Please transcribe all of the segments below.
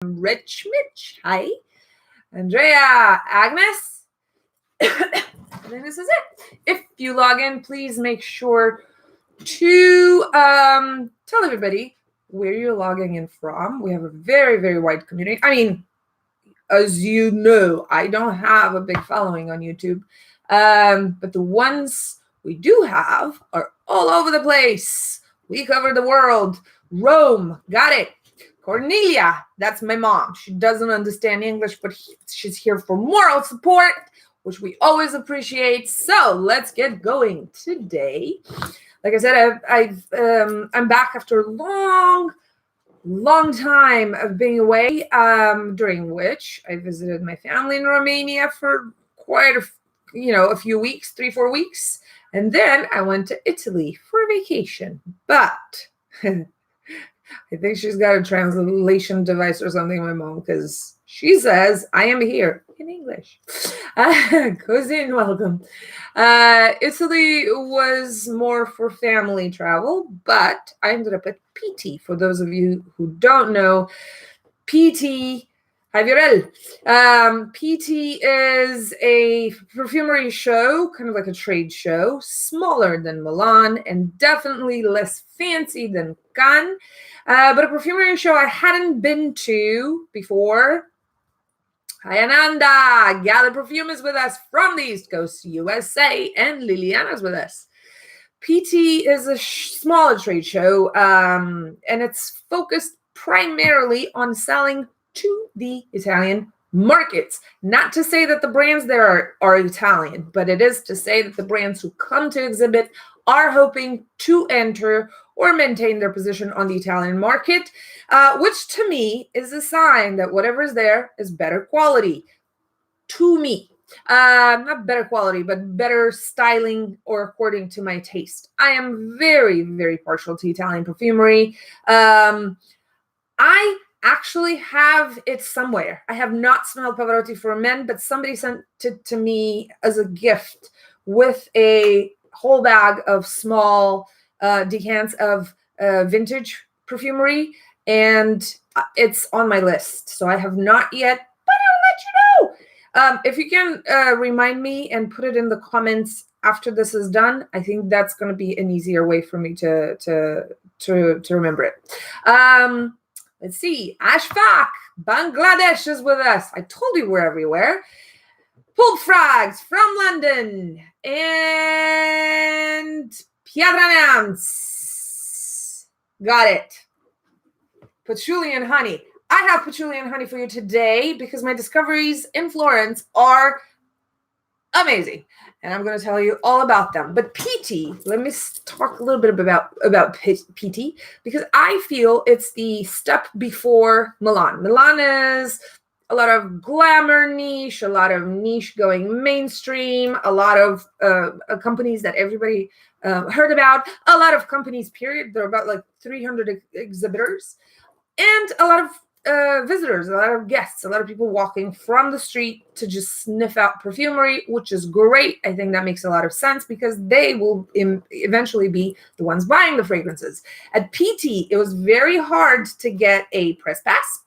Rich Mitch. Hi. Andrea. Agnes. I think this is it. If you log in, please make sure to tell everybody where you're logging in from. We have a very, very wide community. I mean, as you know, I don't have a big following on YouTube, but the ones we do have are all over the place. We cover the world. Rome, got it. Cornelia, that's my mom. She doesn't understand English, but she's here for moral support, which we always appreciate. So let's get going today. Like I said, I'm back after a long time of being away, during which I visited my family in Romania for quite a few weeks, 3-4 weeks. And then I went to Italy for a vacation. But I think she's got a translation device or something, my mom, because she says I am here in English. Cousin, welcome. Italy was more for family travel, but I ended up at PT. For those of you who don't know, PT, hi Viorel. PT is a perfumery show, kind of like a trade show, smaller than Milan and definitely less fancy than Cannes, but a perfumery show I hadn't been to before. Hi Ananda, Gather Perfume is with us from the East Coast, USA, and Liliana's with us. PT is a smaller trade show, and it's focused primarily on selling to the Italian markets. Not to say that the brands there are Italian, but it is to say that the brands who come to exhibit are hoping to enter or maintain their position on the Italian market, which to me is a sign that whatever is there is better quality. To me, not better quality, but better styling, or according to my taste. I am very, very partial to Italian perfumery. I actually have it somewhere. I have not smelled Pavarotti for Men, but somebody sent it to me as a gift with a whole bag of small decants of vintage perfumery, and it's on my list. So I have not yet, but I'll let you know. If you can remind me and put it in the comments after this is done, I think that's going to be an easier way for me to remember it. Let's see. Ashfaq, Bangladesh is with us. I told you we're everywhere. Pulled Frags from London. And Piedranans. Got it. Patchouli and honey. I have patchouli and honey for you today because my discoveries in Florence are amazing. And I'm going to tell you all about them. But PT, let me talk a little bit about PT, because I feel it's the step before Milan. Milan is a lot of glamour niche, a lot of niche going mainstream, a lot of companies that everybody heard about, a lot of companies, period. There are about like 300 exhibitors, and a lot of visitors, a lot of guests, a lot of people walking from the street to just sniff out perfumery, which is great. I think that makes a lot of sense because they will eventually be the ones buying the fragrances. At PT, it was very hard to get a press pass,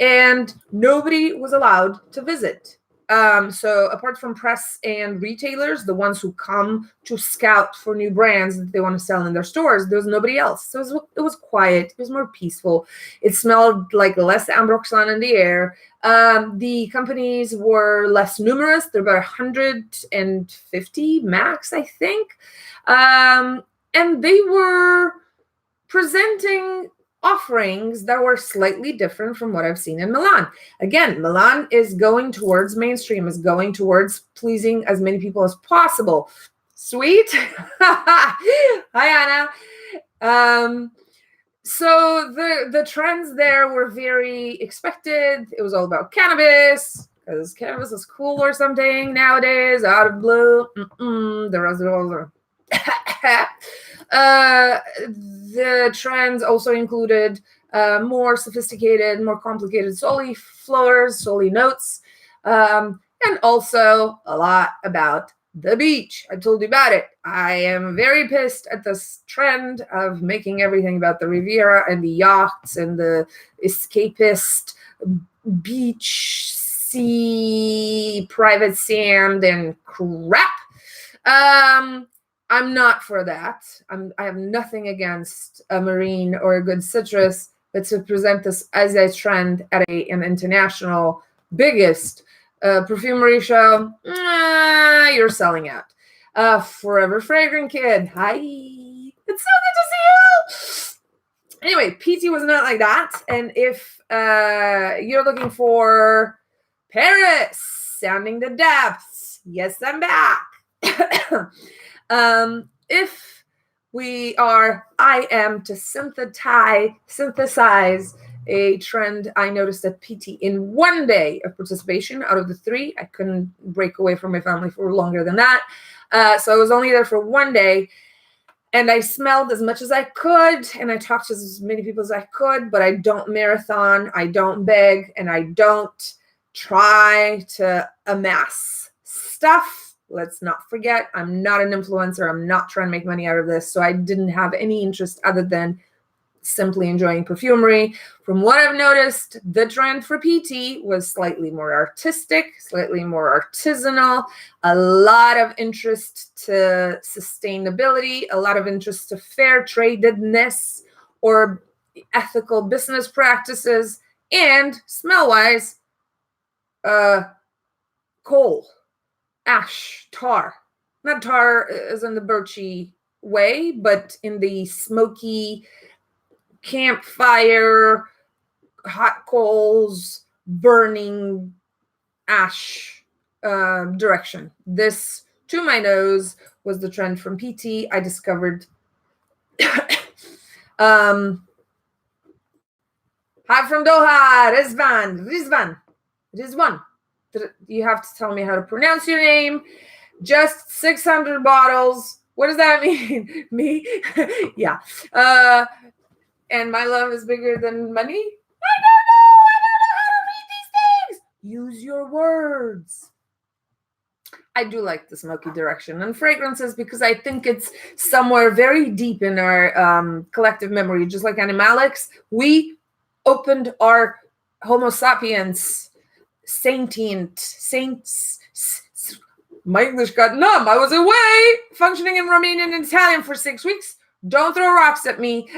and nobody was allowed to visit. So apart from press and retailers, the ones who come to scout for new brands that they want to sell in their stores, there was nobody else. So it was quiet. It was more peaceful. It smelled like less ambroxan in the air. The companies were less numerous. There were about 150 max, I think. And they were presenting offerings that were slightly different from what I've seen in Milan. Again, Milan is going towards mainstream, is going towards pleasing as many people as possible. Sweet. Hi, Anna. So the trends there were very expected. It was all about cannabis, because cannabis is cool or something nowadays, out of blue. The rest of all the trends also included more sophisticated, more complicated soli flowers, soli notes, and also a lot about the beach. I told you about it. I am very pissed at this trend of making everything about the Riviera and the yachts and the escapist beach, sea, private sand, and crap. I'm not for that. I have nothing against a marine or a good citrus, but to present this as a trend at an international biggest perfumery show, you're selling out. Forever Fragrant Kid, hi. It's so good to see you. Anyway, PT was not like that. And if you're looking for Paris, Sounding the Depths, yes, I'm back. If I am to synthesize a trend I noticed at PT in one day of participation out of the 3. I couldn't break away from my family for longer than that. So I was only there for one day, and I smelled as much as I could, and I talked to as many people as I could, but I don't marathon, I don't beg, and I don't try to amass stuff. Let's not forget, I'm not an influencer. I'm not trying to make money out of this. So I didn't have any interest other than simply enjoying perfumery. From what I've noticed, the trend for PT was slightly more artistic, slightly more artisanal, a lot of interest to sustainability, a lot of interest to fair tradedness or ethical business practices, and smell-wise, coal. Ash, tar, not tar as in the birchy way, but in the smoky campfire, hot coals, burning ash direction. This, to my nose, was the trend from PT. I discovered Hi from Doha, Rizvan. You have to tell me how to pronounce your name. Just 600 bottles. What does that mean? Me? Yeah. And my love is bigger than money? I don't know how to read these things. Use your words. I do like the smoky direction and fragrances because I think it's somewhere very deep in our collective memory. Just like Animalix, we opened our Homo sapiens saints. My English got numb. I was away functioning in Romanian and Italian for 6 weeks. Don't throw rocks at me.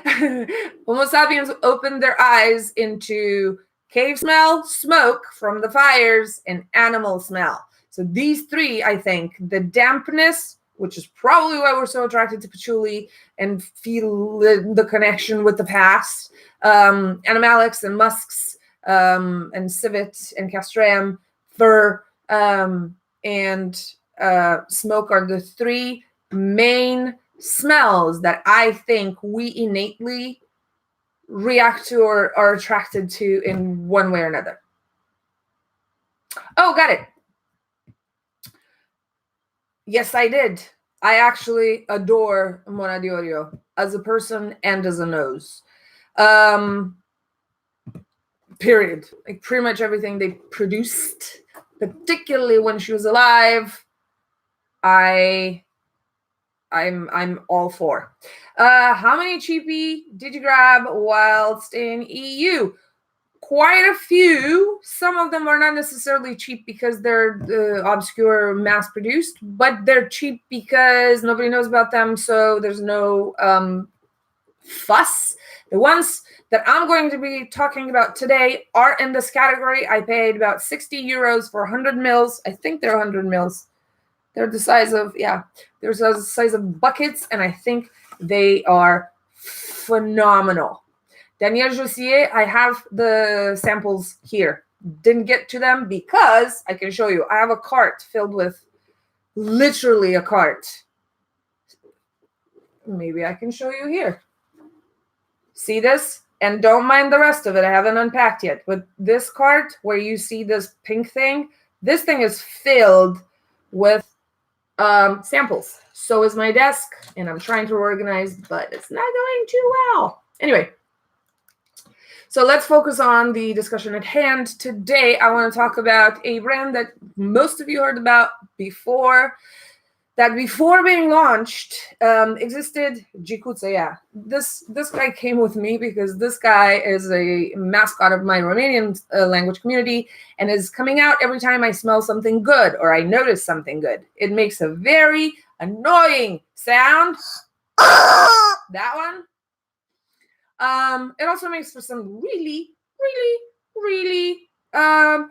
Homo sapiens opened their eyes into cave smell, smoke from the fires, and animal smell. So these 3, I think, the dampness, which is probably why we're so attracted to patchouli and feel the connection with the past, Animalix and musks, and civet and castreum, fur, and smoke are the 3 main smells that I think we innately react to or are attracted to in one way or another. Oh, got it. Yes, I did. I actually adore Mona Diorio as a person and as a nose. Period. Like pretty much everything they produced, particularly when she was alive, I'm all for. How many cheapy did you grab whilst in EU? Quite a few. Some of them are not necessarily cheap because they're obscure, mass-produced, but they're cheap because nobody knows about them, so there's no fuss. The ones that I'm going to be talking about today are in this category. I paid about 60 euros for 100 mils. I think they're 100 mils. They're the size of, they're the size of buckets, and I think they are phenomenal. Daniel Jossier, I have the samples here. Didn't get to them because I can show you. I have a cart filled with, literally a cart. Maybe I can show you here. See this? And don't mind the rest of it. I haven't unpacked yet. But this cart where you see this pink thing, this thing is filled with samples. So is my desk. And I'm trying to organize, but it's not going too well. Anyway. So let's focus on the discussion at hand. Today, I want to talk about a brand that most of you heard about before. that before being launched existed Jikutsaya. This guy came with me because this guy is a mascot of my Romanian language community and is coming out every time I smell something good or I notice something good. It makes a very annoying sound. That one. It also makes for some really, really, really fun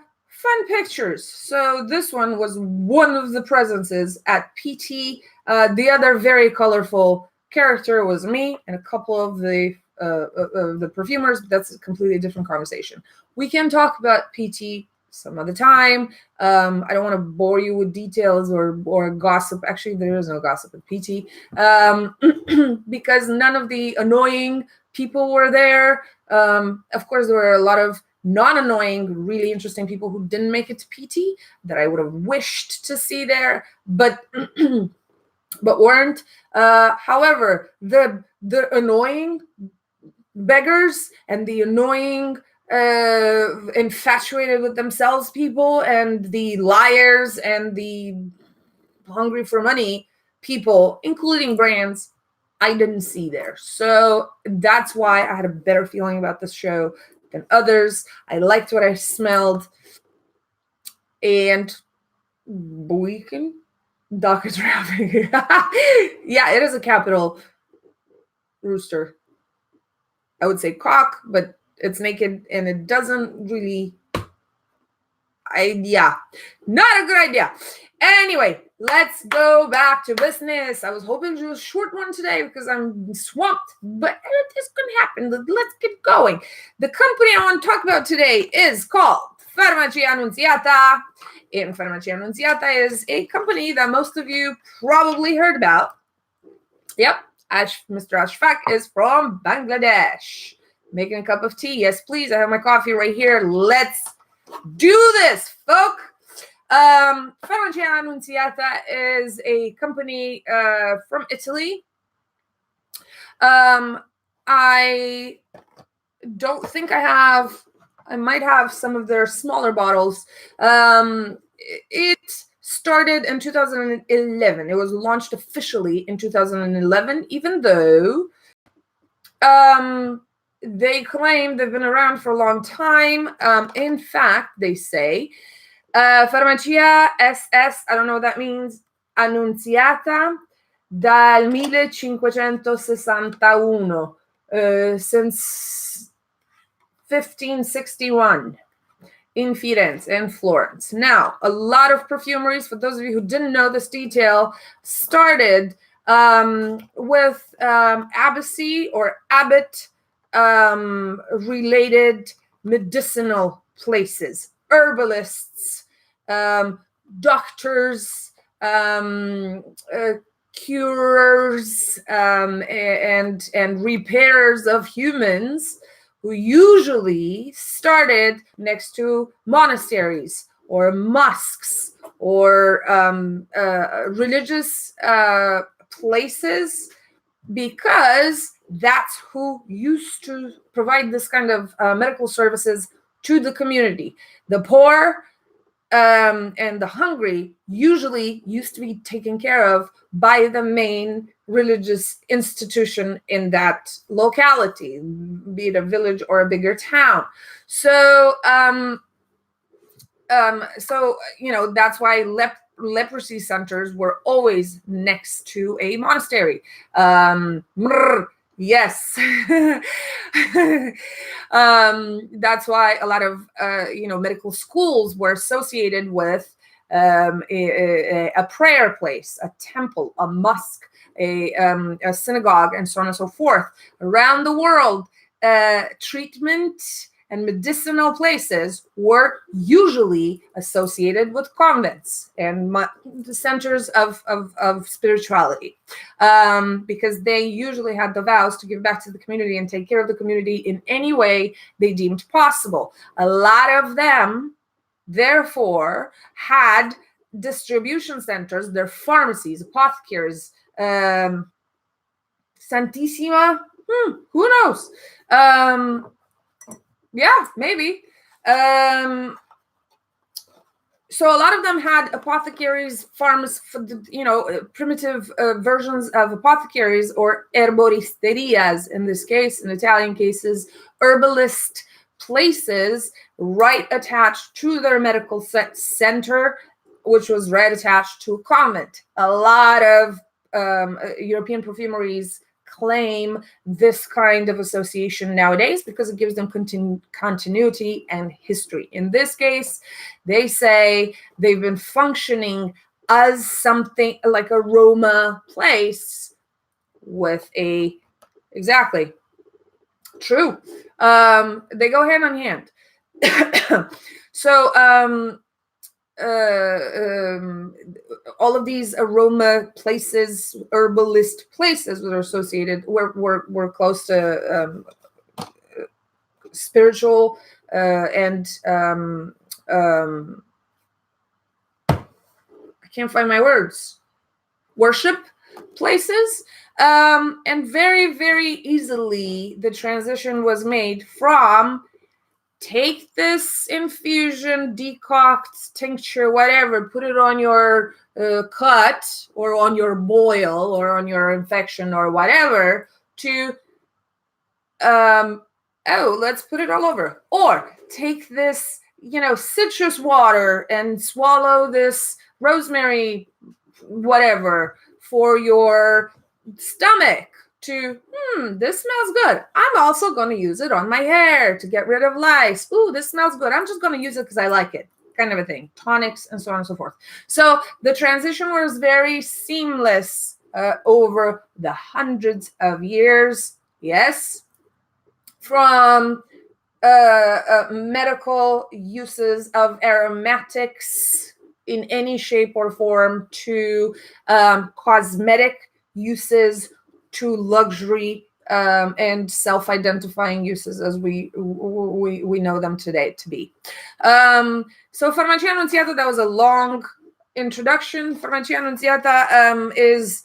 pictures. So this one was one of the presences at PT. The other very colorful character was me and a couple of the perfumers. That's a completely different conversation. We can talk about PT some other time. I don't want to bore you with details or gossip. Actually, there is no gossip at PT because none of the annoying people were there. Of course, there were a lot of non-annoying, really interesting people who didn't make it to PT that I would have wished to see there, but weren't. However, the annoying beggars and the annoying infatuated with themselves people and the liars and the hungry for money people, including brands, I didn't see there. So that's why I had a better feeling about this show than others. I liked what I smelled. And we can dock it around. Yeah, it is a capital rooster. I would say cock, but it's naked and it doesn't really, not a good idea. Anyway, let's go back to business. I was hoping to do a short one today because I'm swamped, but it is going to happen. Let's get going. The company I want to talk about today is called FARMACIA ANUNZIATA. And FARMACIA ANUNZIATA is a company that most of you probably heard about. Yep, Mr. Ashfaq is from Bangladesh. Making a cup of tea. Yes, please. I have my coffee right here. Let's do this, folk. FARMACIA ANUNZIATA is a company from Italy. I don't think I might have some of their smaller bottles. It started in 2011. It was launched officially in 2011, even though they claim they've been around for a long time. In fact, they say FARMACIA SS, I don't know what that means, ANUNZIATA dal 1561, since 1561 in Firenze and Florence. Now, a lot of perfumeries, for those of you who didn't know this detail, started with abbacy or abbot related medicinal places, herbalists, doctors, curers, and repairers of humans, who usually started next to monasteries or mosques or religious places, because that's who used to provide this kind of medical services to the community. The poor and the hungry usually used to be taken care of by the main religious institution in that locality, be it a village or a bigger town. So, that's why leprosy centers were always next to a monastery. Yes. That's why a lot of medical schools were associated with a prayer place, a temple, a mosque, a synagogue, and so on and so forth. Around the world, treatment and medicinal places were usually associated with convents and the centers of spirituality, because they usually had the vows to give back to the community and take care of the community in any way they deemed possible. A lot of them, therefore, had distribution centers, their pharmacies, apothecaries, Santissima, who knows? Yeah, maybe. So a lot of them had apothecaries, primitive versions of apothecaries, or herboristerias in this case, in Italian cases, herbalist places right attached to their medical center, which was right attached to a convent. A lot of European perfumeries claim this kind of association nowadays because it gives them continuity and history. In this case, they say they've been functioning as something like a Roma place with a, exactly, true. They go hand in hand. So all of these aroma places, herbalist places that are associated, were close to spiritual and I can't find my words, worship places. And very, very easily the transition was made from take this infusion, decoct, tincture, whatever, put it on your cut or on your boil or on your infection or whatever, to let's put it all over. Or take this, citrus water and swallow this rosemary, whatever, for your stomach, to, this smells good. I'm also going to use it on my hair to get rid of lice. Ooh, this smells good. I'm just going to use it because I like it, kind of a thing. Tonics and so on and so forth. So the transition was very seamless over the hundreds of years. Yes. From medical uses of aromatics in any shape or form to cosmetic uses to luxury and self-identifying uses as we know them today to be. So Farmacia Annunziata, that was a long introduction. Farmacia Annunziata is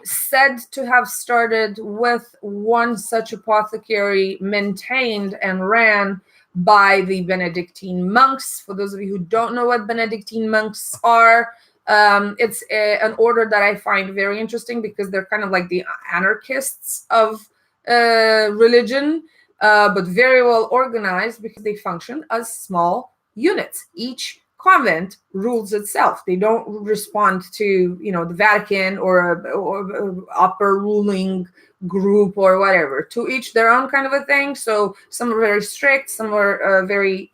said to have started with one such apothecary maintained and ran by the Benedictine monks. For those of you who don't know what Benedictine monks are, it's an order that I find very interesting because they're kind of like the anarchists of religion, but very well organized because they function as small units. Each convent rules itself. They don't respond to, the Vatican or upper ruling group or whatever. To each their own kind of a thing. So some are very strict, some are very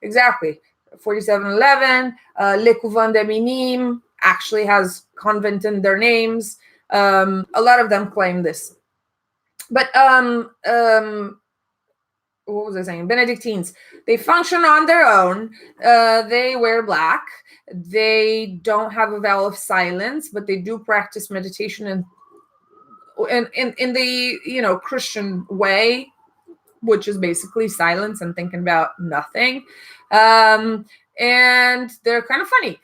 exactly. 4711, Le Couvent des Minimes actually has convent in their names. A lot of them claim this. But what was I saying? Benedictines, they function on their own. They wear black. They don't have a vow of silence, but they do practice meditation in the Christian way, which is basically silence and thinking about nothing. And they're kind of funny.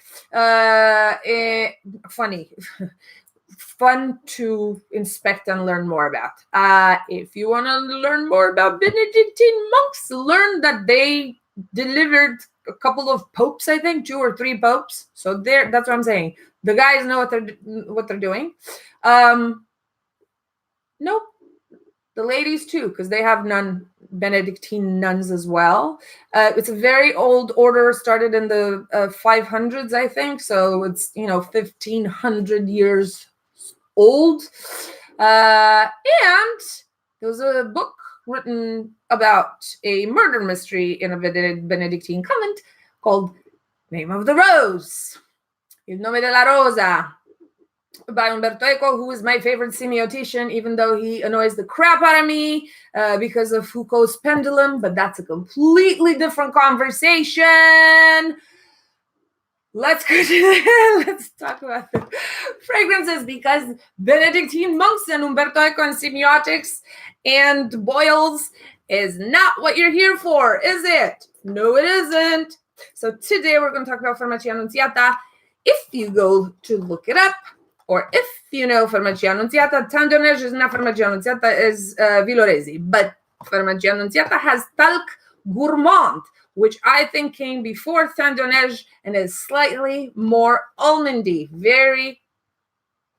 Fun to inspect and learn more about. If you want to learn more about Benedictine monks, learn that they delivered a couple of popes, I think 2 or 3 popes. So that's what I'm saying. The guys know what they're doing. Nope. The ladies too, because they have Benedictine nuns as well. It's a very old order, started in the 500s, I think. So it's 1500 years old. And there was a book written about a murder mystery in a Benedictine convent called Name of the Rose, Il nome della rosa, by Umberto Eco, who is my favorite semiotician, even though he annoys the crap out of me because of Foucault's pendulum, but that's a completely different conversation. Let's talk about the fragrances, because Benedictine monks and Umberto Eco and semiotics and boils is not what you're here for, is it? No, it isn't. So today we're going to talk about Farmacia Annunziata. If you go to look it up, or if you know Farmacia Annunziata, Tandonege is not Farmacia Annunziata, is Villoresi, but Farmacia Annunziata has talc Gourmand, which I think came before Fin de Neige and is slightly more almondy. Very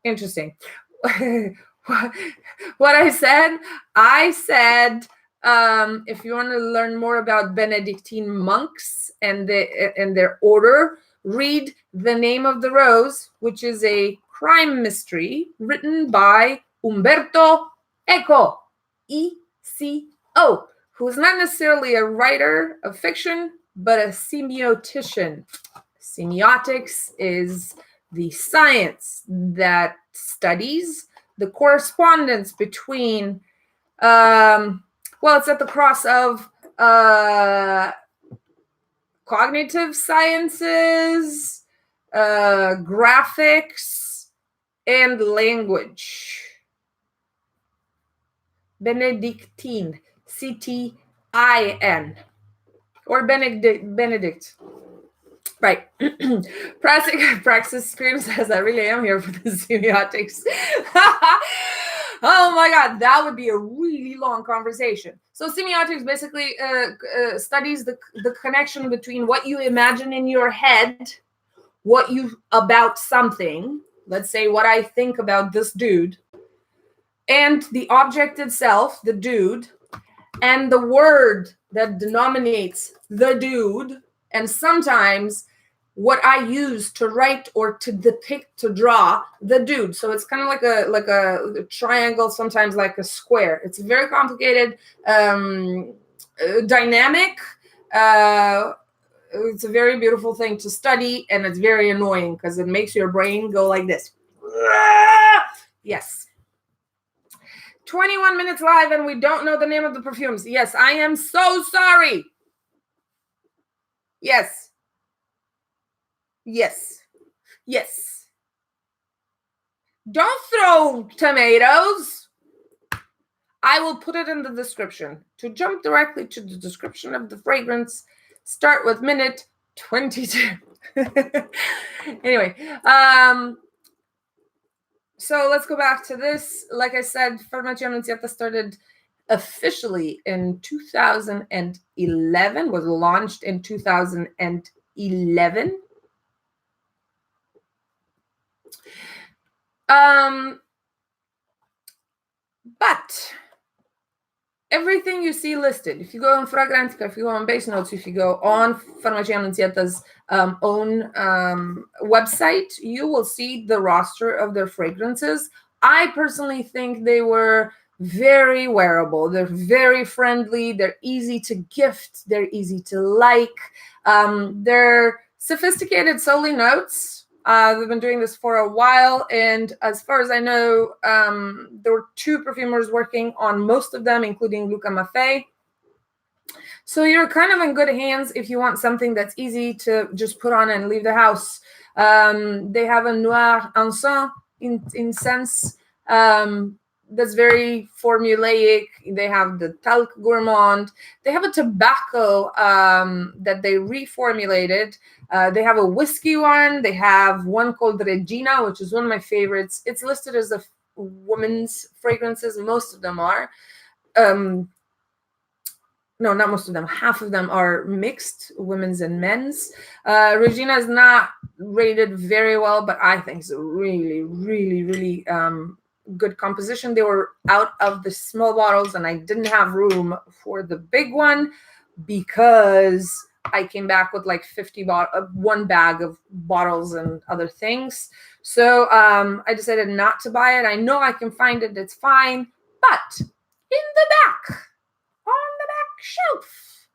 interesting. What I said, if you want to learn more about Benedictine monks and their order, read The Name of the Rose, which is a crime mystery written by Umberto Eco, E-C-O, who's not necessarily a writer of fiction, but a semiotician. Semiotics is the science that studies the correspondence between, it's at the cross of cognitive sciences, graphics, and language. Benedictine, C-T-I-N, or Benedict. Right. Praxis Scream says, I really am here for the semiotics. Oh my God, that would be a really long conversation. So semiotics basically studies the connection between what you imagine in your head, about something, let's say what I think about this dude, and the object itself, the dude, and the word that denominates the dude, and sometimes what I use to write or to depict, to draw the dude. So it's kind of like a triangle, sometimes like a square. It's very complicated, dynamic. It's a very beautiful thing to study, and it's very annoying because it makes your brain go like this. Yes. 21 minutes live, and we don't know the name of the perfumes. Yes, I am so sorry. Yes. Yes. Yes. Don't throw tomatoes. I will put it in the description. To jump directly to the description of the fragrance, start with minute 22. Anyway, so let's go back to this. Like I said, FARMACIA ANUNZIATA started officially in 2011, was launched in 2011. But everything you see listed, if you go on Fragrantica, if you go on Base Notes, if you go on FARMACIA ANUNZIATA's own website, you will see the roster of their fragrances. I personally think they were very wearable. They're very friendly. They're easy to gift. They're easy to like. They're sophisticated solely notes. They've been doing this for a while, and as far as I know, there were 2 perfumers working on most of them, including Luca Maffei. So you're kind of in good hands if you want something that's easy to just put on and leave the house. They have a Noir Encens incense that's very formulaic. They have the Talc Gourmand. They have a tobacco that they reformulated. They have a whiskey one. They have one called Regina, which is one of my favorites. It's listed as a women's fragrances. Most of them are. No, not most of them. Half of them are mixed, women's and men's. Regina is not rated very well, but I think it's a really, really, really good composition. They were out of the small bottles, and I didn't have room for the big one because I came back with like 1 bag of bottles and other things. So I decided not to buy it. I know I can find it. It's fine. But in the back, on the back shelf,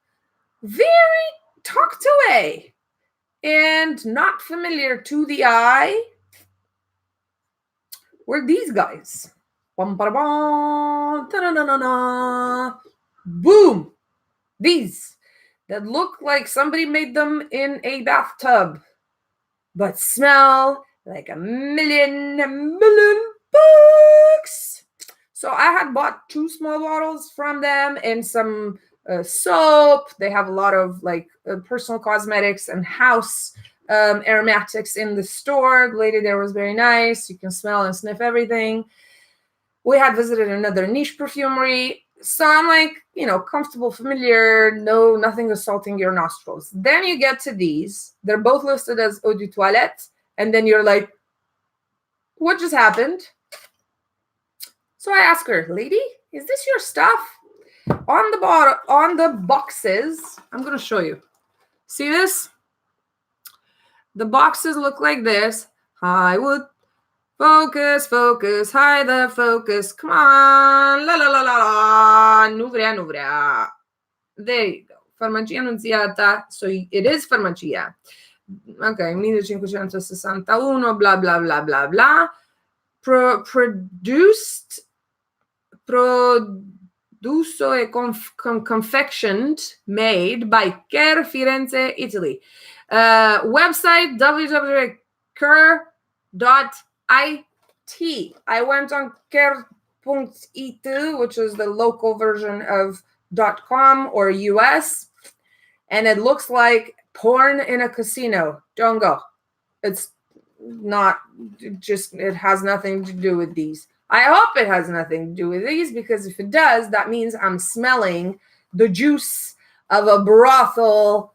very tucked away and not familiar to the eye, were these guys. Boom! These that look like somebody made them in a bathtub, but smell like a million bucks. So I had bought 2 small bottles from them and some soap. They have a lot of like personal cosmetics and house aromatics in the store. The lady there was very nice. You can smell and sniff everything. We had visited another niche perfumery. So I'm like, you know, comfortable, familiar, no, nothing assaulting your nostrils. Then you get to these. They're both listed as eau de toilette. And then you're like, what just happened? So I ask her, lady, is this your stuff? On the bottom, on the boxes, I'm going to show you. See this? The boxes look like this. I would focus, focus, hide the focus. Come on. La la la la la. Nuvria, nuvria. There you go. Farmacia Annunziata. So it is Farmacia. Ok, 1561, blah, blah, blah, blah, blah. Produced confectioned, made by Care Firenze, Italy. Website www.care.it. I went on care.it, which is the local version of .com or US, and it looks like porn in a casino. Don't go. It's not just, it has nothing to do with these. I hope it has nothing to do with these, because if it does, that means I'm smelling the juice of a brothel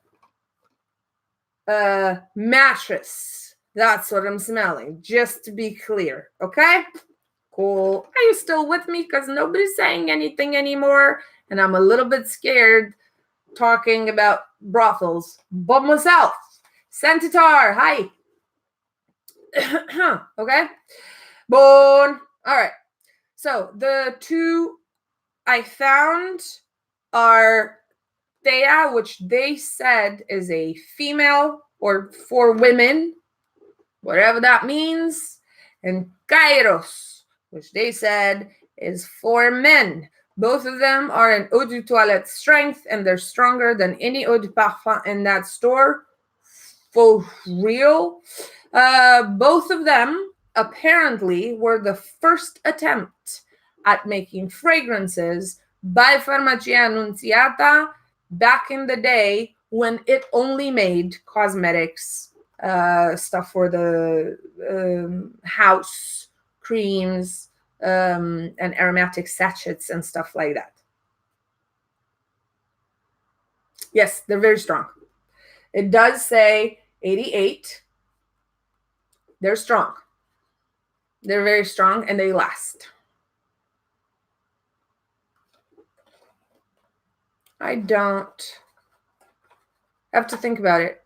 mattress. That's what I'm smelling, just to be clear. Okay? Cool. Are you still with me? Because nobody's saying anything anymore, and I'm a little bit scared talking about brothels. But myself. Sentitar, hi. Okay? Born. All right. So the two I found are Teia, which they said is a female or for women, whatever that means, and Kairos, which they said is for men. Both of them are an eau de toilette strength, and they're stronger than any eau de parfum in that store. For real. Both of them apparently were the first attempt at making fragrances by Farmacia Annunziata back in the day when it only made cosmetics, stuff for the house, creams, and aromatic sachets and stuff like that. Yes, they're very strong. It does say 88. They're strong. They're very strong, and they last. I don't have to think about it.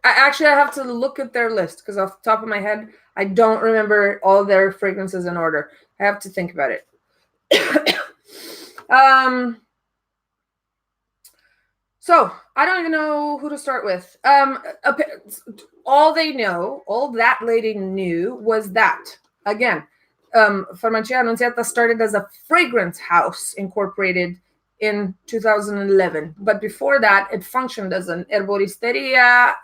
I have to look at their list, because off the top of my head, I don't remember all their fragrances in order. I have to think about it. So I don't even know who to start with. All that lady knew was that, again, Farmacia Annunziata started as a fragrance house incorporated in 2011. But before that, it functioned as an herboristeria,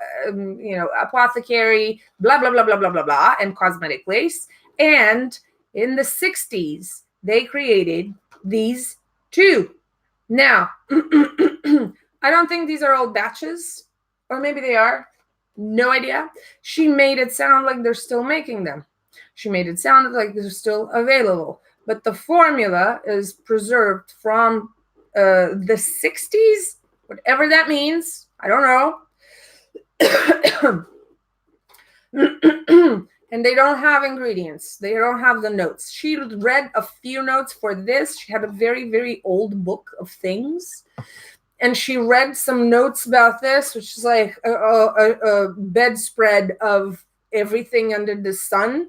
apothecary, blah, blah, blah, blah, blah, blah, blah, and cosmetic place. And in the 60s, they created these two. Now, I don't think these are old batches, or maybe they are. No idea. She made it sound like they're still making them. She made it sound like they're still available. But the formula is preserved from the 60s, whatever that means. I don't know. And they don't have ingredients. They don't have the notes. She read a few notes for this. She had a very, very old book of things. And she read some notes about this, which is like a bedspread of everything under the sun,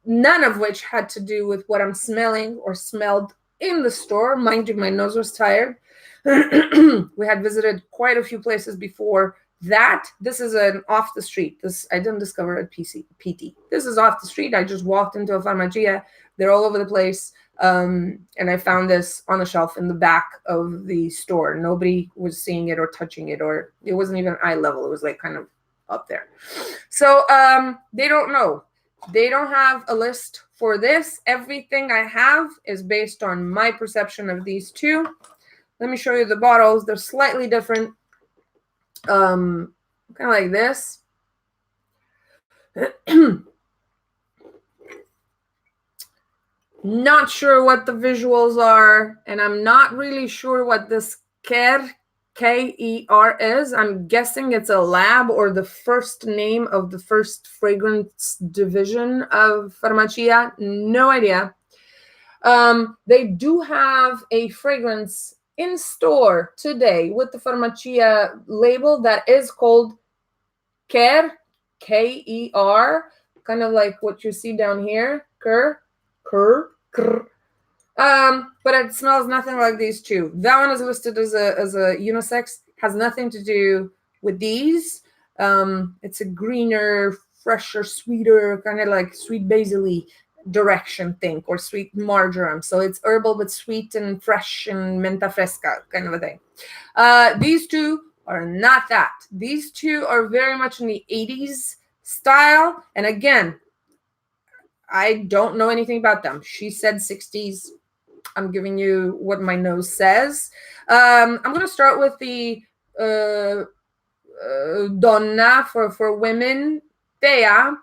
none of which had to do with what I'm smelling or smelled in the store. Mind you, my nose was tired. We had visited quite a few places before that. This is an off the street. This I didn't discover at PT. This is off the street. I just walked into a Farmacia. They're all over the place. And I found this on the shelf in the back of the store. Nobody was seeing it or touching it, or it wasn't even eye level. It was like kind of up there. So they don't know. They don't have a list for this. Everything I have is based on my perception of these two. Let me show you the bottles. They're slightly different. Kind of like this. Not sure what the visuals are, and I'm not really sure what this K-E-R is. I'm guessing it's a lab or the first name of the first fragrance division of Farmacia. No idea. They do have a fragrance in store today with the Farmacia label that is called Ker, K-E-R, kind of like what you see down here. Ker. But it smells nothing like these two. That one is listed as a unisex, has nothing to do with these. It's a greener, fresher, sweeter, kind of like sweet basil-y direction, think, or sweet marjoram. So it's herbal but sweet and fresh and menta fresca kind of a thing. These two are not that. These two are very much in the 80s style. And again, I don't know anything about them. She said 60s. I'm giving you what my nose says. I'm going to start with the donna for women. Teia.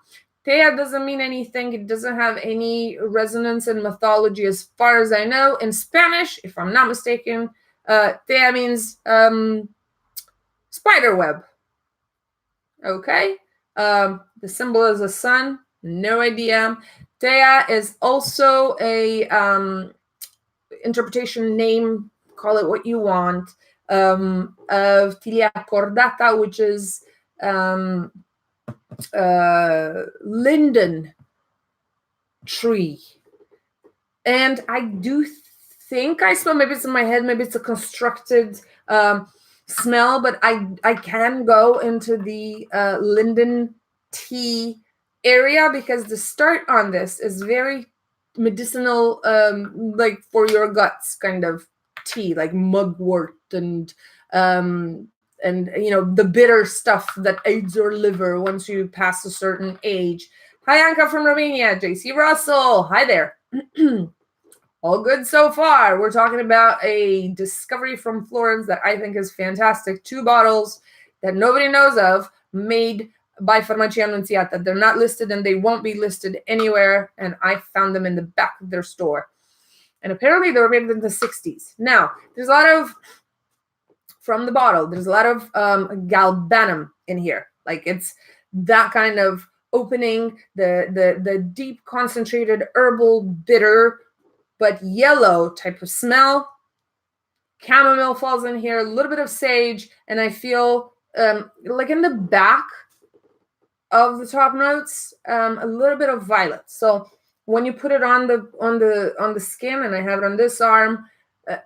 Teia doesn't mean anything. It doesn't have any resonance in mythology as far as I know. In Spanish, if I'm not mistaken, Teia means spider web. Okay. The symbol is a sun. No idea. Teia is also a interpretation name, call it what you want, of Tilia cordata, which is linden tree. And I do think I smell, maybe it's in my head, maybe it's a constructed smell, but I can go into the linden tea area because the start on this is very medicinal, like for your guts kind of tea, like mugwort and you know, the bitter stuff that aids your liver once you pass a certain age. Hi, Anka from Romania. JC Russell. Hi there. All good so far. We're talking about a discovery from Florence that I think is fantastic. 2 bottles that nobody knows of, made by Farmacia ANUNZIATA. They're not listed and they won't be listed anywhere. And I found them in the back of their store. And apparently they were made in the 60s. Now, there's a lot of, from the bottle, there's a lot of galbanum in here. Like it's that kind of opening, the deep concentrated herbal bitter, but yellow type of smell. Chamomile falls in here, a little bit of sage, and I feel like in the back of the top notes, a little bit of violet. So when you put it on the skin, and I have it on this arm,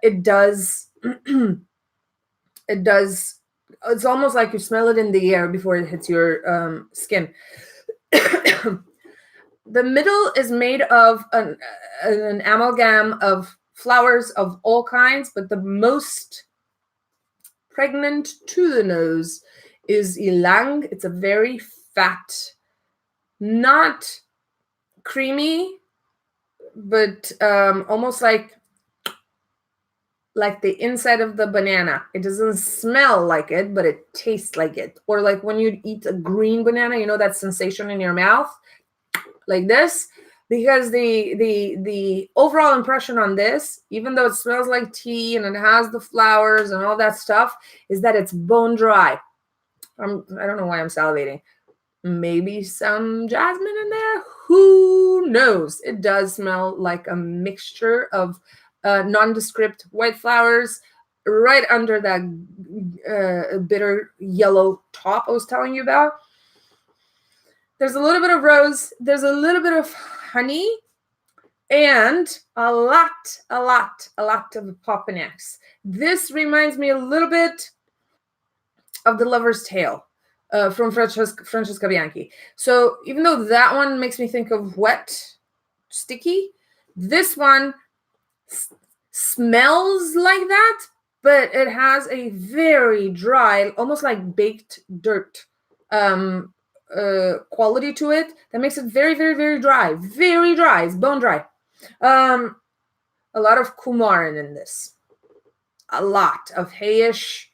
it does it does. It's almost like you smell it in the air before it hits your skin. The middle is made of an amalgam of flowers of all kinds, but the most pregnant to the nose is ylang. It's a very fat, not creamy, but almost like the inside of the banana. It doesn't smell like it, but it tastes like it. Or like when you eat a green banana, you know that sensation in your mouth, like this. Because the overall impression on this, even though it smells like tea and it has the flowers and all that stuff, is that it's bone dry. I don't know why I'm salivating. Maybe some jasmine in there. Who knows? It does smell like a mixture of nondescript white flowers right under that bitter yellow top I was telling you about. There's a little bit of rose. There's a little bit of honey and a lot of Popinax. This reminds me a little bit of The Lover's Tale from Francesca Bianchi. So even though that one makes me think of wet, sticky, this one smells like that, but it has a very dry, almost like baked dirt quality to it that makes it very, very, very dry. Very dry. It's bone dry. A lot of coumarin in this. A lot of hayish,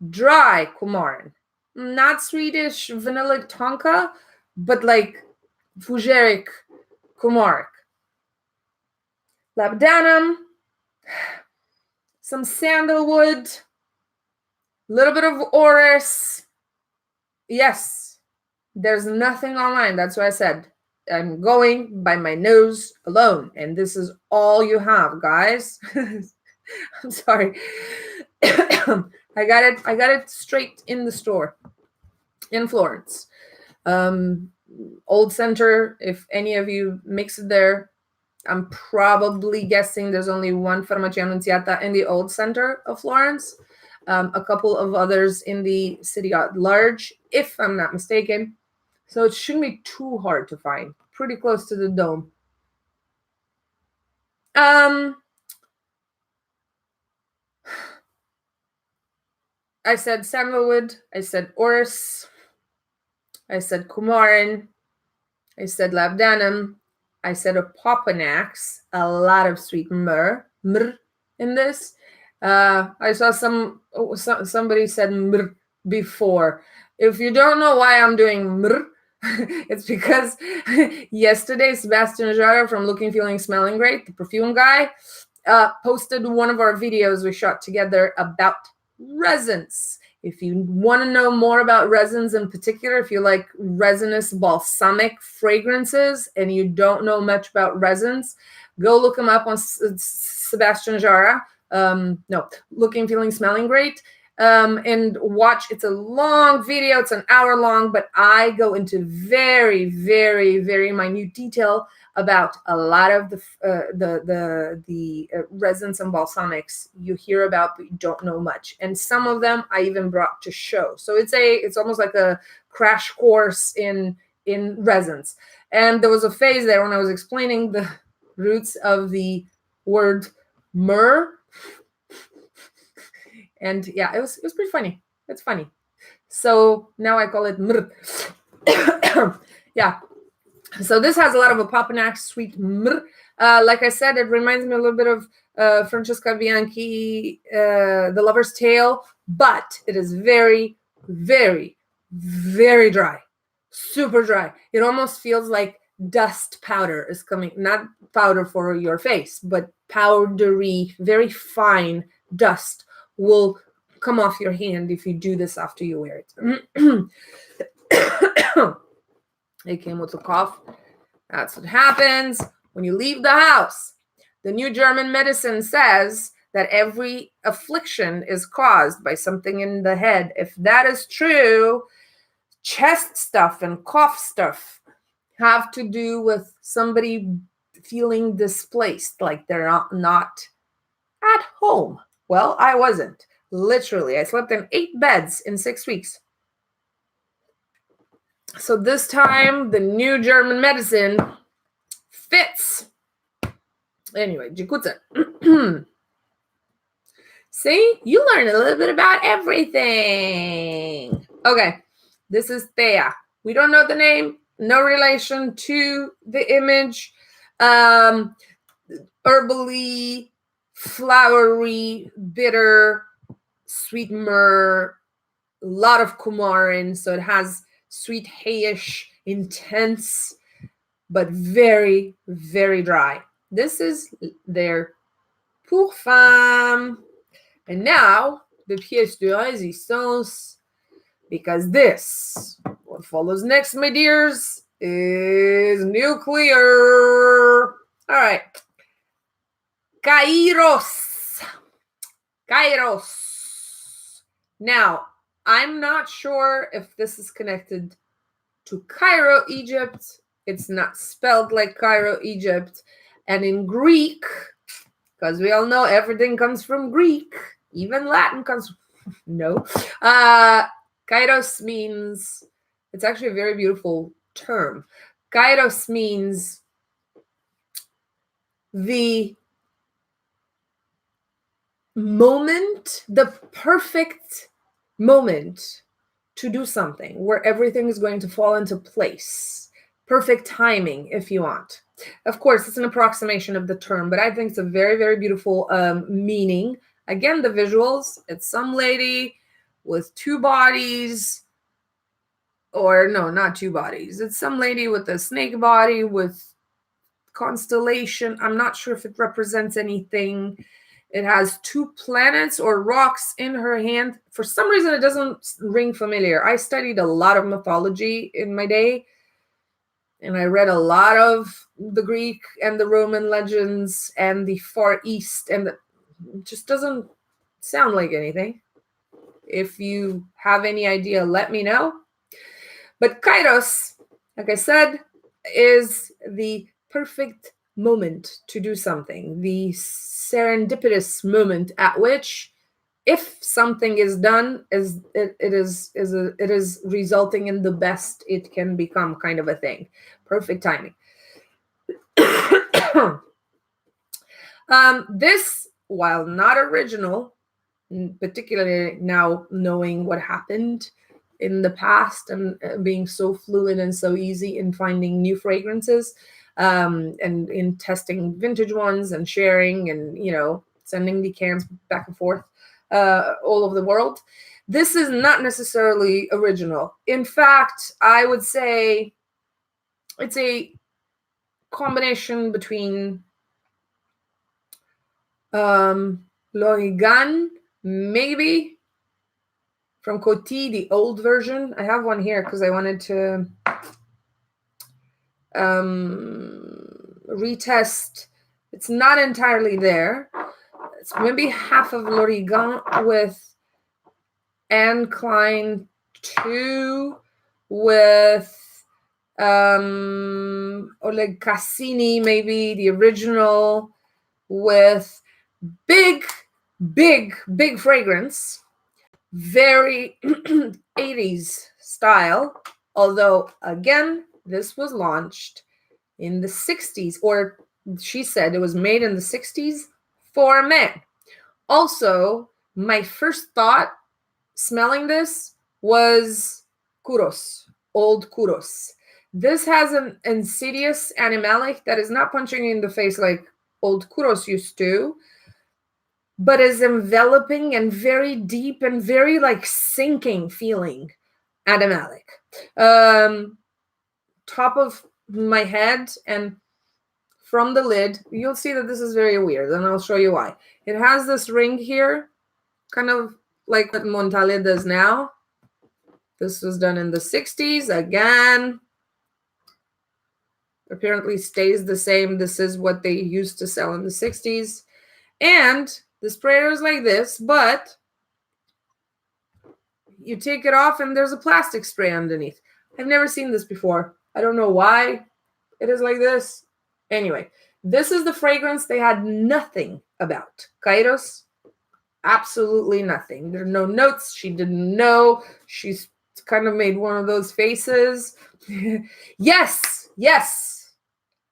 dry coumarin. Not Swedish vanilla tonka, but like fougeric coumarin. labdanum, some sandalwood, a little bit of orris. Yes, there's nothing online. That's what I said. I'm going by my nose alone, and this is all you have, guys. I'm sorry. I got it straight in the store in Florence. Old Center, if any of you mix it there, I'm probably guessing there's only one Farmacia Annunziata in the Old Center of Florence. A couple of others in the city at large, if I'm not mistaken. So it shouldn't be too hard to find. Pretty close to the dome. I said sandalwood. I said orris. I said coumarin. I said labdanum. I said opopanax. A lot of sweet myrrh in this. I saw somebody said myrrh before. If you don't know why I'm doing myrrh, it's because yesterday Sebastian Jara from Looking, Feeling, Smelling Great, the perfume guy, posted one of our videos we shot together about resins. If you want to know more about resins in particular, if you like resinous balsamic fragrances and you don't know much about resins, go look him up on Sebastian Jara. Looking, Feeling, Smelling Great. And watch. It's a long video. It's an hour long, but I go into very, very, very minute detail about a lot of the resins and balsamics you hear about, but you don't know much. And some of them I even brought to show. So it's almost like a crash course in resins. And there was a phase there when I was explaining the roots of the word myrrh. And yeah, it was pretty funny. It's funny. So now I call it myrrh. Yeah. So this has a lot of opopanax, sweet myrrh. Like I said, it reminds me a little bit of Francesca Bianchi, The Lover's Tale, but it is very, very, very dry. Super dry. It almost feels like dust powder is coming, not powder for your face, but powdery, very fine dust will come off your hand if you do this after you wear it. It came with a cough. That's what happens when you leave the house. The new German medicine says that every affliction is caused by something in the head. If that is true, chest stuff and cough stuff have to do with somebody feeling displaced, like they're not at home. Well, I wasn't. Literally, I slept in 8 beds in 6 weeks. So this time, the new German medicine fits. Anyway, Jikutsa. See, you learn a little bit about everything. Okay, this is Teia. We don't know the name, no relation to the image. Herbally, flowery, bitter, sweet myrrh, a lot of coumarin, so it has sweet hayish, intense, but very, very dry. This is their pour femme. And now, the pièce de résistance, because this, what follows next, my dears, is nuclear. All right. Kairos. Now, I'm not sure if this is connected to Cairo, Egypt. It's not spelled like Cairo, Egypt. And in Greek, because we all know everything comes from Greek, even Latin comes from, no. Kairos means, it's actually a very beautiful term. Kairos means the moment, the perfect moment to do something where everything is going to fall into place. Perfect timing, if you want. Of course, it's an approximation of the term, but I think it's a very, very beautiful meaning. Again, the visuals, it's some lady with 2 bodies, or no, not 2 bodies. It's some lady with a snake body with constellation. I'm not sure if it represents anything. It has 2 planets or rocks in her hand. For some reason, it doesn't ring familiar. I studied a lot of mythology in my day, and I read a lot of the Greek and the Roman legends and the Far East, and it just doesn't sound like anything. If you have any idea, let me know. But Kairos, like I said, is the perfect moment to do something, the serendipitous moment at which, if something is done, it is resulting in the best it can become, kind of a thing. Perfect timing. This, while not original, particularly now knowing what happened in the past and being so fluid and so easy in finding new fragrances, and in testing vintage ones and sharing and, sending the cans back and forth all over the world. This is not necessarily original. In fact, I would say it's a combination between L'Origan, maybe from Coty, the old version. I have one here because I wanted to retest. It's not entirely there. It's maybe half of L'Origan with Anne Klein 2 with Oleg Cassini, maybe the original, with big fragrance, very 80s style. Although, again, this was launched in the 60s, or she said it was made in the 60s for men. Also, my first thought smelling this was Kouros, old Kouros. This has an insidious animalic that is not punching you in the face like old Kouros used to, but is enveloping and very deep and very sinking feeling animalic. Top of my head and from the lid, you'll see that this is very weird, and I'll show you why. It has this ring here, kind of like what Montale does now. This was done in the 60s. Again, apparently stays the same. This is what they used to sell in the 60s. And the sprayer is like this, but you take it off and there's a plastic spray underneath. I've never seen this before. I don't know why it is like this. Anyway, this is the fragrance they had nothing about. Kairos, absolutely nothing. There are no notes. She didn't know. She's kind of made one of those faces. Yes.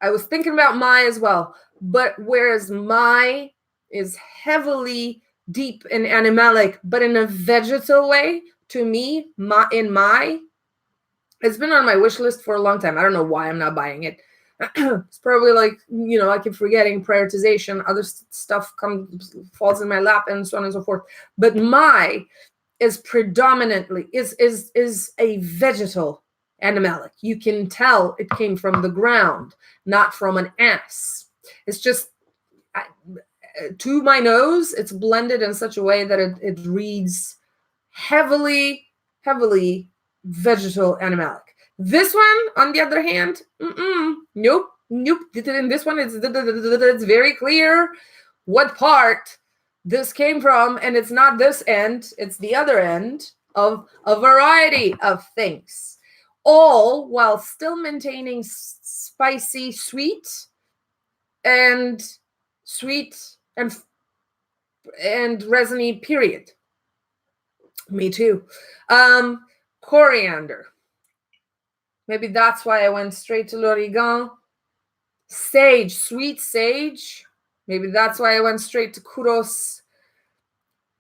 I was thinking about Mai as well. But whereas Mai is heavily deep and animalic, but in a vegetal way, to me, in Mai, it's been on my wish list for a long time. I don't know why I'm not buying it. It's probably I keep forgetting prioritization. Other stuff falls in my lap and so on and so forth. But Mai is predominantly is a vegetal animalic. You can tell it came from the ground, not from an ass. It's just to my nose, it's blended in such a way that it reads heavily vegetal animalic. This one, on the other hand, nope. In this one, it's very clear what part this came from, and it's not this end, it's the other end of a variety of things, all while still maintaining spicy, sweet and resiny, period. Me too. Coriander. Maybe that's why I went straight to L'Origan. Sage, sweet sage. Maybe that's why I went straight to Kouros.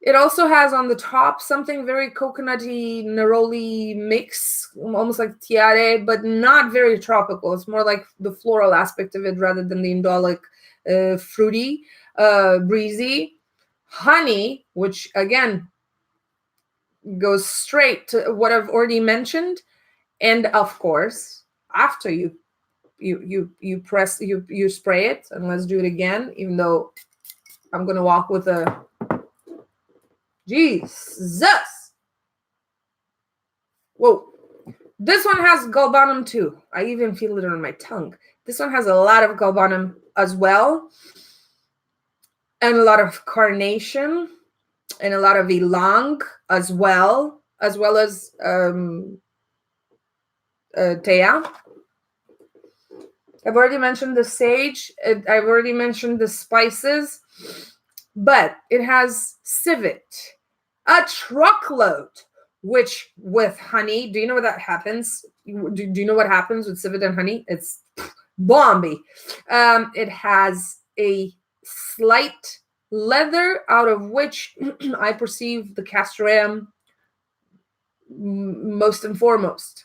It also has on the top something very coconutty, neroli mix, almost like tiare, but not very tropical. It's more like the floral aspect of it rather than the indolic, fruity, breezy. Honey, which again goes straight to what I've already mentioned. And of course, after you you spray it, and let's do it again, even though I'm gonna walk with a Jesus. Whoa. This one has galbanum too. I even feel it on my tongue. This one has a lot of galbanum as well, and a lot of carnation, and a lot of ylang as well as Teia. I've already mentioned the sage. I've already mentioned the spices, but it has civet, a truckload. Which with honey, do you know what that happens? Do you know what happens with civet and honey? It's bomby. It has a slight leather, out of which I perceive the castoreum most and foremost.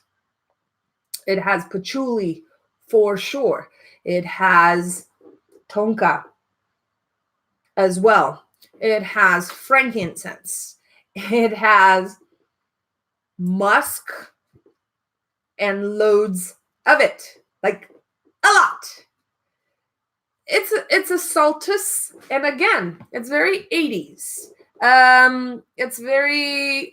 It has patchouli for sure. It has tonka as well. It has frankincense. It has musk and loads of it, like a lot. It's a sultus, and again, it's very 80s. It's very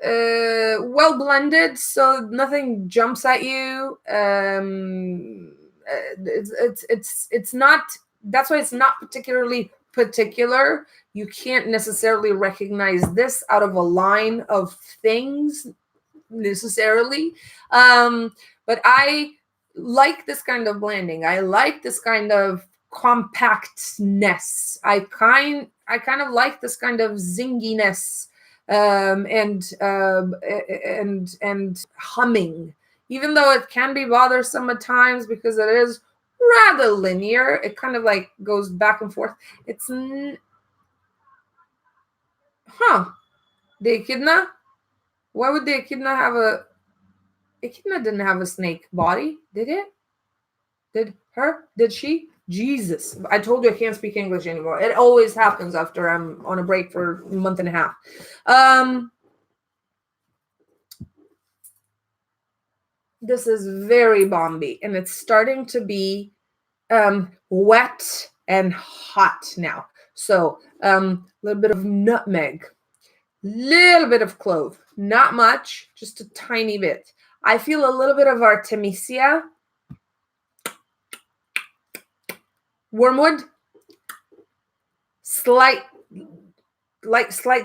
well blended, so nothing jumps at you. It's not. That's why it's not particularly particular. You can't necessarily recognize this out of a line of things necessarily. But I like this kind of blending. I like this kind of compactness. I kind of like this kind of zinginess, and humming, even though it can be bothersome at times because it is rather linear. It kind of like goes back and forth. It's the echidna. Why would the echidna have a? Echidna didn't have a snake body, did it? Did she? Jesus. I told you I can't speak English anymore. It always happens after I'm on a break for a month and a half. This is very bomby, and it's starting to be wet and hot now. So a little bit of nutmeg, little bit of clove, not much, just a tiny bit. I feel a little bit of Artemisia, wormwood, slight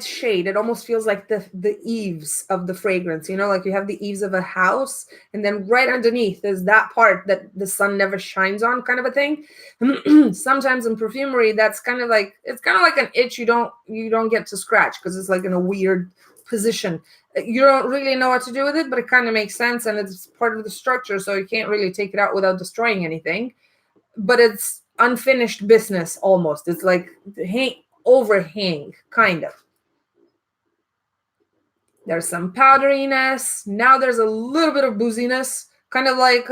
shade. It almost feels like the eaves of the fragrance, like you have the eaves of a house, and then right underneath is that part that the sun never shines on, kind of a thing. Sometimes in perfumery, it's kind of like an itch you don't get to scratch because it's like in a weird position. You don't really know what to do with it, but it kind of makes sense, and it's part of the structure, so you can't really take it out without destroying anything. But it's unfinished business almost. It's like overhang, kind of. There's some powderiness. Now there's a little bit of booziness, kind of like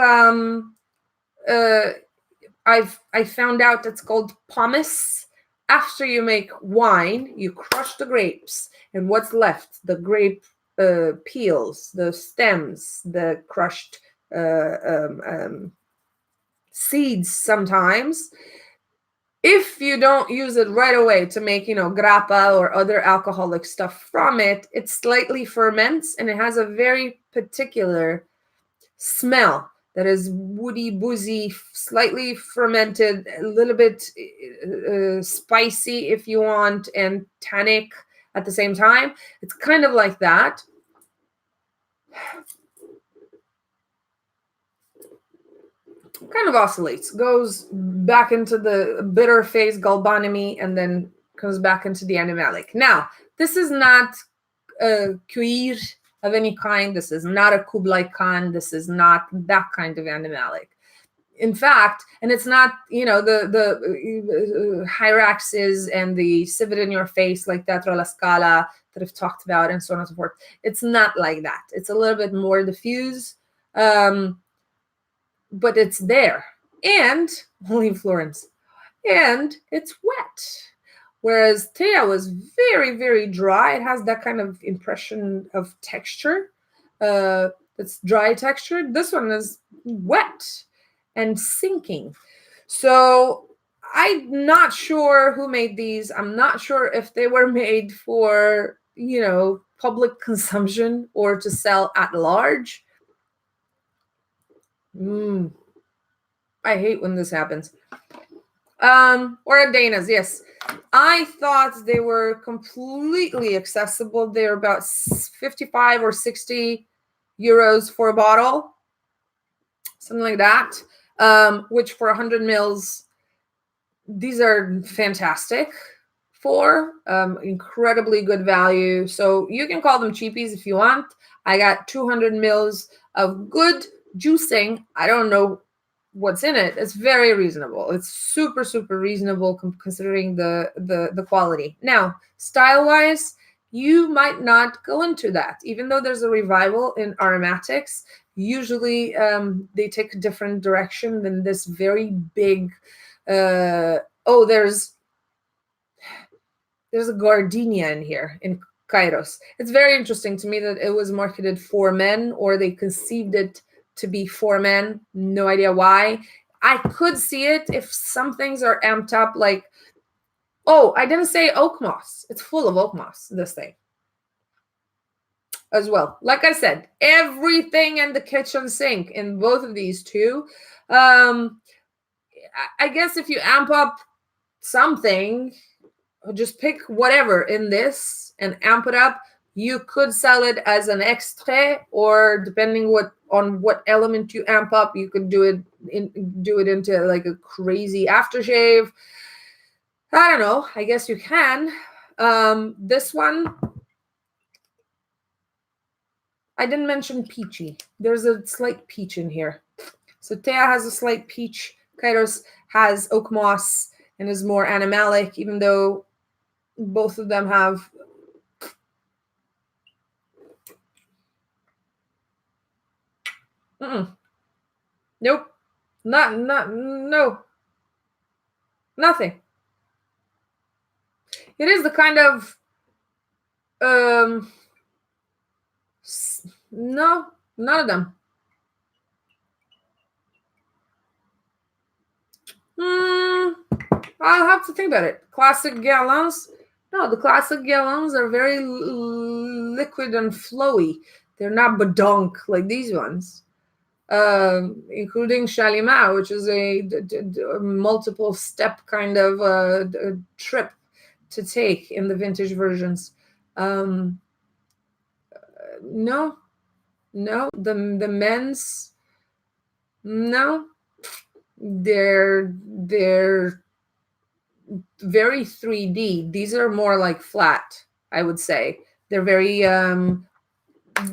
I found out it's called pomace. After you make wine, you crush the grapes, and what's left? The grape peels, the stems, the crushed seeds sometimes. If you don't use it right away to make, grappa or other alcoholic stuff from it, it slightly ferments, and it has a very particular smell that is woody, boozy, slightly fermented, a little bit spicy if you want, and tannic at the same time. It's kind of like that. Kind of oscillates, goes back into the bitter phase, galbanum, and then comes back into the animalic. Now, this is not a cuir of any kind. This is not a Kublai Khan. This is not that kind of animalic. In fact, and it's not, the hyraxes and the civet in your face like Teatro alla Scala that I've talked about, and so on and so forth. It's not like that. It's a little bit more diffuse. But it's there, and only in Florence, and it's wet. Whereas Teia was very, very dry. It has that kind of impression of texture. The it's dry textured. This one is wet and sinking. So I'm not sure who made these. I'm not sure if they were made for, public consumption or to sell at large. I hate when this happens. Or Dana's, yes. I thought they were completely accessible. They're about 55 or 60 euros for a bottle, something like that, which for 100 mils, these are fantastic for incredibly good value. So you can call them cheapies if you want. I got 200 mils of good juicing. I don't know what's in it. It's very reasonable. It's super, super reasonable considering the quality. Now, style-wise, you might not go into that. Even though there's a revival in aromatics, usually they take a different direction than this very big, there's a gardenia in here in Kairos. It's very interesting to me that it was marketed for men, or they conceived it to be for men. No idea why. I could see it if some things are amped up, like, I didn't say oak moss. It's full of oak moss, this thing. As well. Like I said, everything in the kitchen sink in both of these two. I guess if you amp up something, just pick whatever in this and amp it up. You could sell it as an extrait, or depending on what element you amp up, you could do it into like a crazy aftershave. I don't know. I guess you can. This one, I didn't mention peachy. There's a slight peach in here. So Teia has a slight peach. Kairos has oak moss and is more animalic, even though both of them have nope, no, nothing. It is the kind of no, none of them. I'll have to think about it. Classic galons. No, the classic galons are very liquid and flowy. They're not badonk like these ones. Including Chalimar, which is a multiple step kind of trip to take in the vintage versions. No, the men's, no, they're very 3D. These are more like flat, I would say. They're very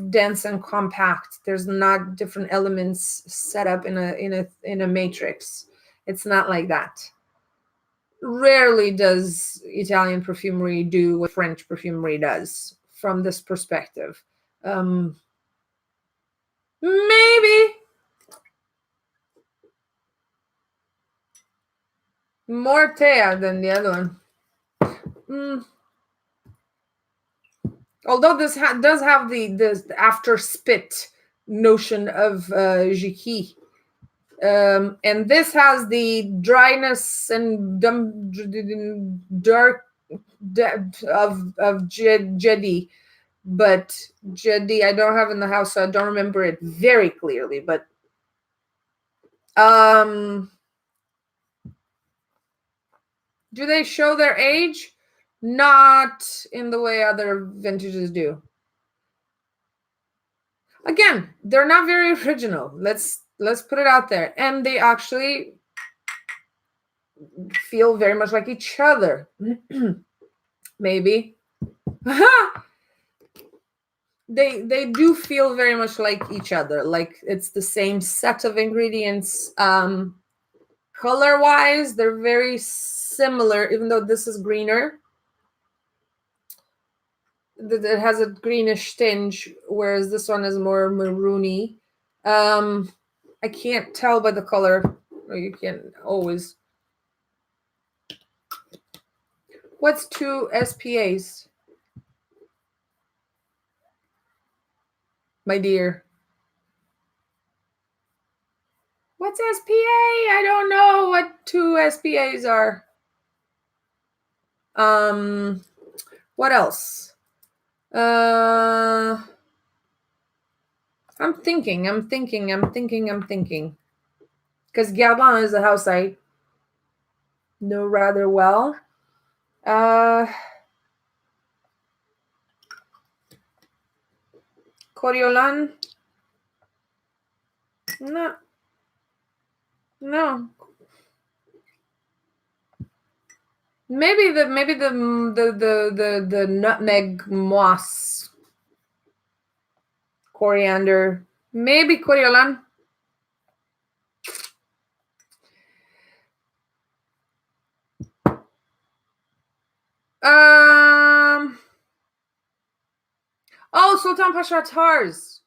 dense and compact. There's not different elements set up in a matrix. It's not like that. Rarely does Italian perfumery do what French perfumery does from this perspective. Maybe more Teia than the other one. Although this does have the after spit notion of Jiki. And this has the dryness and dark of Jedi. But Jedi I don't have in the house, so I don't remember it very clearly. But do they show their age? Not in the way other vintages do. Again, they're not very original. Let's put it out there. And they actually feel very much like each other. Maybe. They do feel very much like each other. Like it's the same set of ingredients. Color-wise, they're very similar, even though this is greener. It has a greenish tinge, whereas this one is more maroony. I can't tell by the color. Or you can always. What's 2 SPAs? My dear. What's SPA? I don't know what 2 SPAs are. What else? I'm thinking. Because Guerlain is a house I know rather well. Coriolan? No. Maybe the nutmeg moss, coriander. Maybe Coriolan. Oh, Sultan Pasha Tars.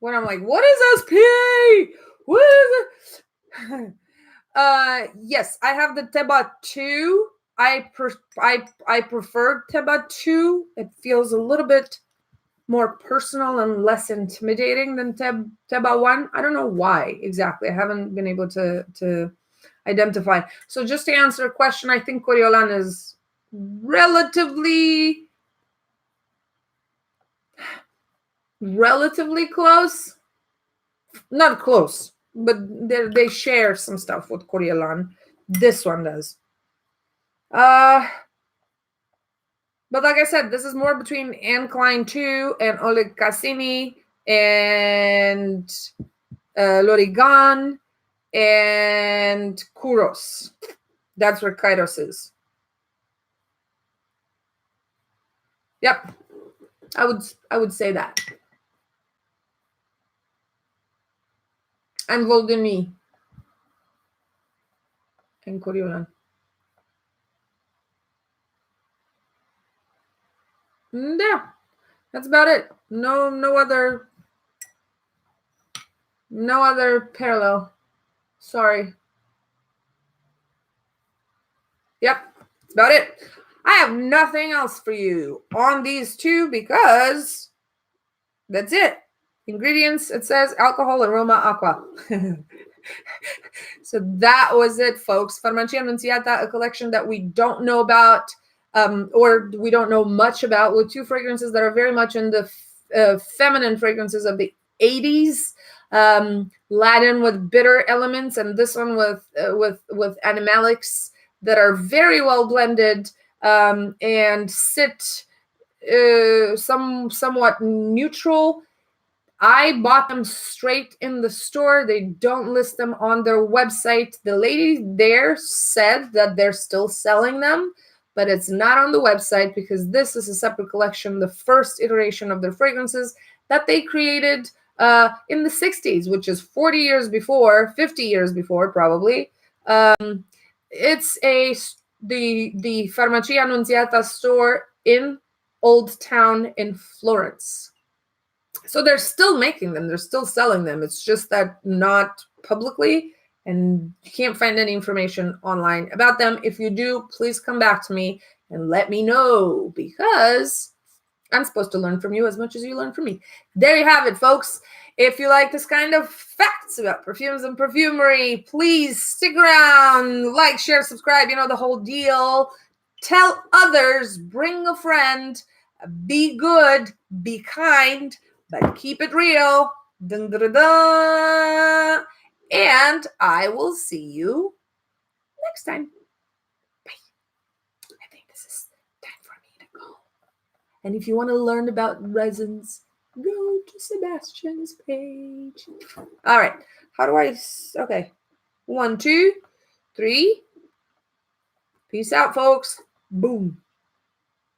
When I'm like, what is SPA? What is it? Yes, I have the Teba 2. I prefer Teba 2. It feels a little bit more personal and less intimidating than Teba 1. I don't know why exactly. I haven't been able to identify. So just to answer a question, I think Coriolan is relatively close. Not close, but they share some stuff with Coriolan. This one does. But like I said, this is more between Anne Klein 2 and Oleg Cassini and Lorigan and Kouros. That's where Kairos is. Yep. I would say that. And Voldemir and Coriolan. Yeah, that's about it. No other parallel. Sorry. Yep, that's about it. I have nothing else for you on these two because that's it. Ingredients, it says alcohol, aroma, aqua. So that was it, folks. Farmacia ANUNZIATA, a collection that we don't know about or we don't know much about, with 2 fragrances that are very much in the feminine fragrances of the 80s. Latin with bitter elements, and this one with animalics that are very well blended and sit somewhat neutral. I bought them straight in the store. They don't list them on their website. The lady there said that they're still selling them, but it's not on the website because this is a separate collection, the first iteration of their fragrances that they created in the 60s, which is 50 years before, probably. It's the Farmacia ANUNZIATA store in Old Town in Florence. So they're still making them. They're still selling them. It's just that not publicly, and you can't find any information online about them. If you do, please come back to me and let me know, because I'm supposed to learn from you as much as you learn from me. There you have it, folks. If you like this kind of facts about perfumes and perfumery, please stick around, like, share, subscribe, you know the whole deal. Tell others, bring a friend, be good, be kind, but keep it real. Dun, dun, dun, dun. And I will see you next time. Bye. I think this is time for me to go. And if you want to learn about resins, go to Sebastian's page. All right. How do I? Okay. 1, 2, 3. Peace out, folks. Boom.